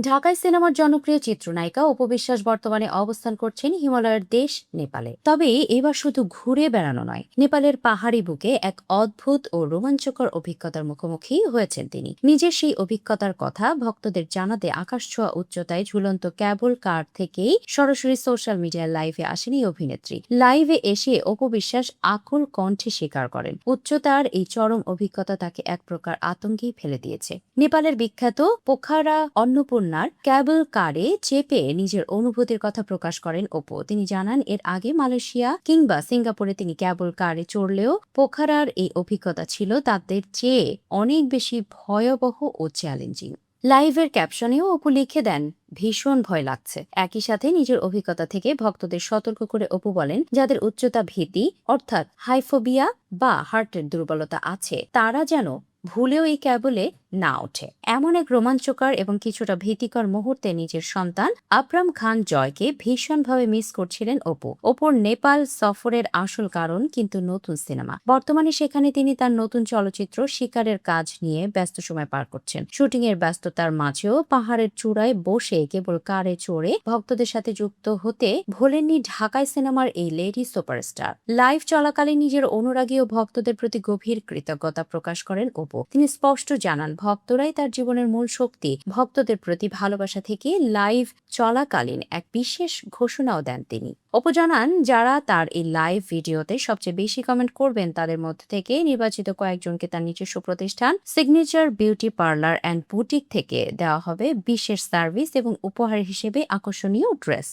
ঢাকায় সিনেমার জনপ্রিয় চিত্রনায়িকা অপু বিশ্বাস বর্তমানে অবস্থান করছেন হিমালয়ের দেশ নেপালে। তবে এবার শুধু ঘুরে বেড়ানো নয়, নেপালের পাহাড়ি বুকে এক অদ্ভুত ও রোমাঞ্চকর অভিজ্ঞতার মুখোমুখি হয়েছেন তিনি। নিজের সেই অভিজ্ঞতার কথা ভক্তদের জানাতে আকাশছোঁয়া উচ্চতায় ঝুলন্ত ক্যাবল কার থেকেই সরাসরি সোশ্যাল মিডিয়ার লাইভে আসেন এই অভিনেত্রী। লাইভে এসে অপু বিশ্বাস আকুল কণ্ঠে স্বীকার করেন, উচ্চতার এই চরম অভিজ্ঞতা তাকে এক প্রকার আতঙ্কেই ফেলে দিয়েছে। নেপালের বিখ্যাত পোখারা অন্নপূর্ণার ক্যাবল কারে চেপে নিজের অনুভূতির কথা প্রকাশ করেন অপু। তিনি জানান, এর আগে মালয়েশিয়া কিংবা সিঙ্গাপুরে তিনি ক্যাবল কারে চড়লেও পোখারার এই অভিজ্ঞতা ছিল তাদের চেয়ে অনেক বেশি ভয়াবহ ও চ্যালেঞ্জিং। লাইভের ক্যাপশনেও অপু লিখে দেন, ভীষণ ভয় লাগছে। একই সাথে নিজের অভিজ্ঞতা থেকে ভক্তদের সতর্ক করে অপু বলেন, যাদের উচ্চতা ভীতি অর্থাৎ হাইফোবিয়া বা হার্টের দুর্বলতা আছে তারা যেন ভুলেও এই ক্যাবলে না ওঠে। এমন এক রোমাঞ্চকর এবং কিছুটা ভীতিকর মুহূর্তে নিজের সন্তান আকরাম খান জয়কে ভীষণভাবে মিস করছিলেন অপু। অপুর নেপাল সফরের আসল কারণ কিন্তু নতুন সিনেমা। বর্তমানে সেখানে তিনি তার নতুন চলচ্চিত্র শিকারের কাজ নিয়ে ব্যস্ত সময় পার করছেন। শুটিং এর ব্যস্ততার মাঝেও পাহাড়ের চূড়ায় বসে কেবল কারে চড়ে ভক্তদের সাথে যুক্ত হতে ভোলেননি ঢাকায় সিনেমার এই লেডি সুপারস্টার। লাইভ চলাকালে নিজের অনুরাগী ও ভক্তদের প্রতি গভীর কৃতজ্ঞতা প্রকাশ করেন অপু। তিনি স্পষ্ট জানান, ভক্তরাই তার জীবনের মূল শক্তি। ভক্তদের প্রতি ভালোবাসা থেকে লাইভ চলাকালীন এক বিশেষ ঘোষণাও দেন তিনি। অপু জানান, যারা তার এই লাইভ ভিডিওতে সবচেয়ে বেশি কমেন্ট করবেন তাদের মধ্যে থেকে নির্বাচিত কয়েকজনকে তার নিজস্ব প্রতিষ্ঠান signature beauty parlour and boutique থেকে দেওয়া হবে বিশেষ সার্ভিস এবং উপহার হিসেবে আকর্ষণীয় ড্রেস।